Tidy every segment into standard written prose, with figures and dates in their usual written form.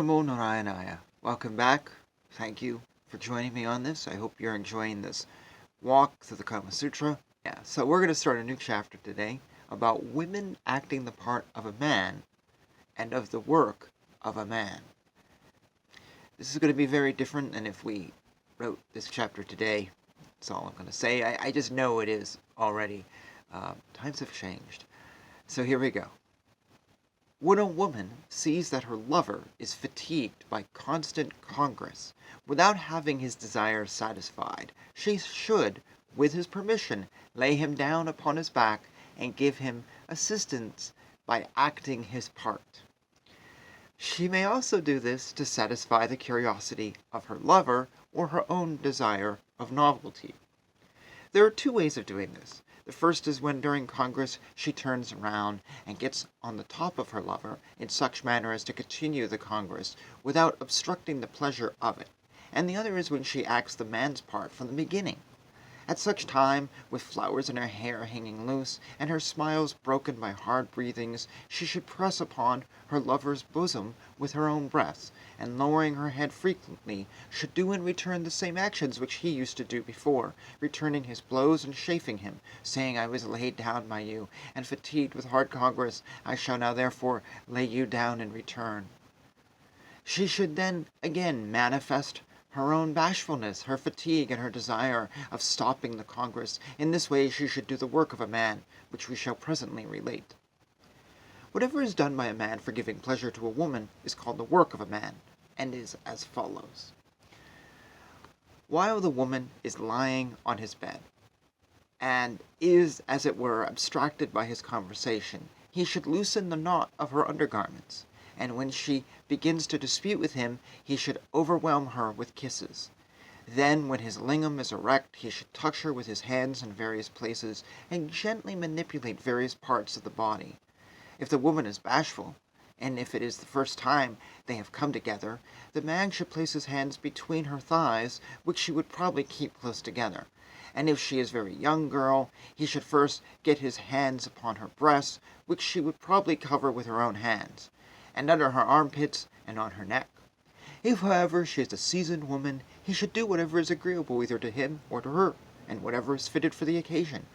Namo Narayanaya. Welcome back. Thank you for joining me on this. I hope you're enjoying this walk through the Kama Sutra. So we're going to start a new chapter today about women acting the part of a man and of the work of a man. This is going to be very different than if we wrote this chapter today. That's all I'm going to say. I just know it is already. Times have changed. So here we go. When a woman sees that her lover is fatigued by constant congress without having his desires satisfied, she should, with his permission, lay him down upon his back and give him assistance by acting his part. She may also do this to satisfy the curiosity of her lover or her own desire of novelty. There are two ways of doing this. The first is when during congress she turns around and gets on the top of her lover in such manner as to continue the congress without obstructing the pleasure of it, and the other is when she acts the man's part from the beginning. At such time, with flowers in her hair hanging loose, and her smiles broken by hard breathings, she should press upon her lover's bosom with her own breaths, and lowering her head frequently, should do in return the same actions which he used to do before, returning his blows and chafing him, saying, "I was laid down by you, and fatigued with hard congress, I shall now therefore lay you down in return." She should then again manifest her own bashfulness, her fatigue, and her desire of stopping the congress. In this way she should do the work of a man, which we shall presently relate. Whatever is done by a man for giving pleasure to a woman is called the work of a man, and is as follows. While the woman is lying on his bed, and is, as it were, abstracted by his conversation, he should loosen the knot of her undergarments, and when she begins to dispute with him, he should overwhelm her with kisses. Then, when his lingam is erect, he should touch her with his hands in various places, and gently manipulate various parts of the body. If the woman is bashful, and if it is the first time they have come together, the man should place his hands between her thighs, which she would probably keep close together. And if she is a very young girl, he should first get his hands upon her breasts, which she would probably cover with her own hands, and under her armpits and on her neck. If, however, she is a seasoned woman, he should do whatever is agreeable either to him or to her, and whatever is fitted for the occasion.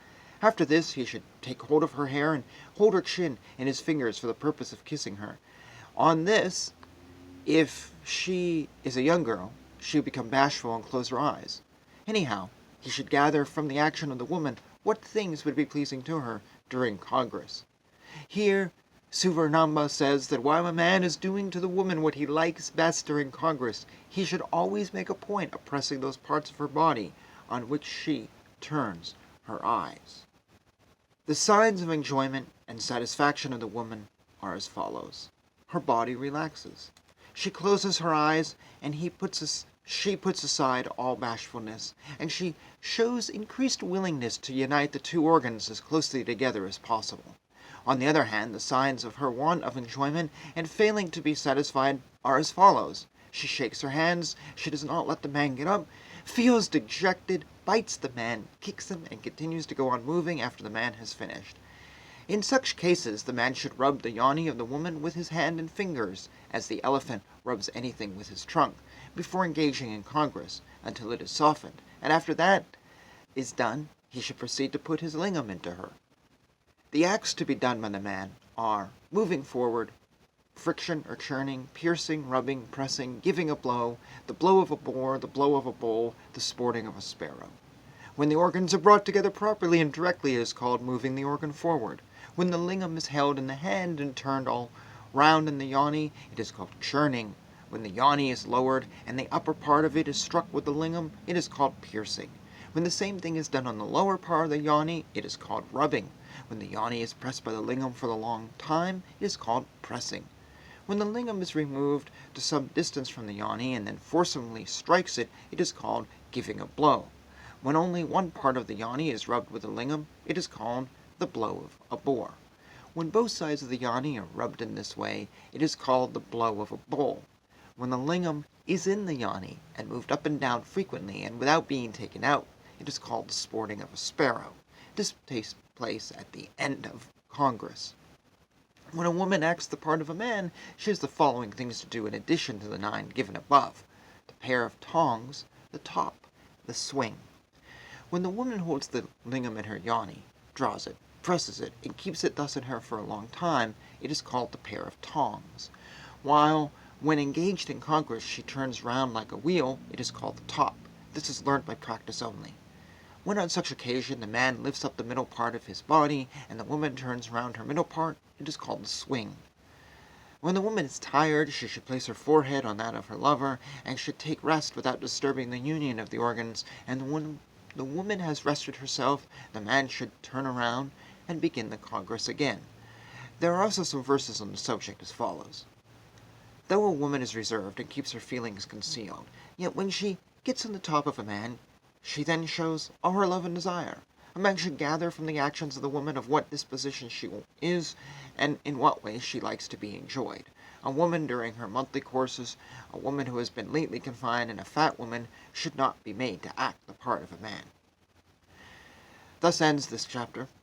After this, he should take hold of her hair and hold her chin in his fingers for the purpose of kissing her. On this, if she is a young girl, she would become bashful and close her eyes. Anyhow, he should gather from the action of the woman what things would be pleasing to her during congress. Here, Suvarnamba says that while a man is doing to the woman what he likes best during congress, he should always make a point of pressing those parts of her body on which she turns her eyes. The signs of enjoyment and satisfaction of the woman are as follows. Her body relaxes. She closes her eyes, and she puts aside all bashfulness, and she shows increased willingness to unite the two organs as closely together as possible. On the other hand, the signs of her want of enjoyment and failing to be satisfied are as follows. She shakes her hands, she does not let the man get up, feels dejected, bites the man, kicks him, and continues to go on moving after the man has finished. In such cases, the man should rub the yoni of the woman with his hand and fingers, as the elephant rubs anything with his trunk, before engaging in congress, until it is softened, and after that is done, he should proceed to put his lingam into her. The acts to be done by the man are moving forward, friction or churning, piercing, rubbing, pressing, giving a blow, the blow of a boar, the blow of a bull, the sporting of a sparrow. When the organs are brought together properly and directly, it is called moving the organ forward. When the lingam is held in the hand and turned all round in the yoni, it is called churning. When the yoni is lowered and the upper part of it is struck with the lingam, it is called piercing. When the same thing is done on the lower part of the yoni, it is called rubbing. When the yoni is pressed by the lingam for a long time, it is called pressing. When the lingam is removed to some distance from the yoni and then forcibly strikes it, it is called giving a blow. When only one part of the yoni is rubbed with the lingam, it is called the blow of a boar. When both sides of the yoni are rubbed in this way, it is called the blow of a bull. When the lingam is in the yoni and moved up and down frequently and without being taken out, it is called the sporting of a sparrow. This takes place at the end of congress. When a woman acts the part of a man, she has the following things to do in addition to the 9 given above: the pair of tongs, the top, the swing. When the woman holds the lingam in her yoni, draws it, presses it, and keeps it thus in her for a long time, it is called the pair of tongs. While when engaged in congress she turns round like a wheel, it is called the top. This is learnt by practice only. When on such occasion the man lifts up the middle part of his body, and the woman turns round her middle part, it is called the swing. When the woman is tired, she should place her forehead on that of her lover, and should take rest without disturbing the union of the organs, and when the woman has rested herself, the man should turn around and begin the congress again. There are also some verses on the subject as follows: Though a woman is reserved and keeps her feelings concealed, yet when she gets on the top of a man, she then shows all her love and desire. A man should gather from the actions of the woman of what disposition she is, and in what way she likes to be enjoyed. A woman during her monthly courses, a woman who has been lately confined, and a fat woman should not be made to act the part of a man. Thus ends this chapter.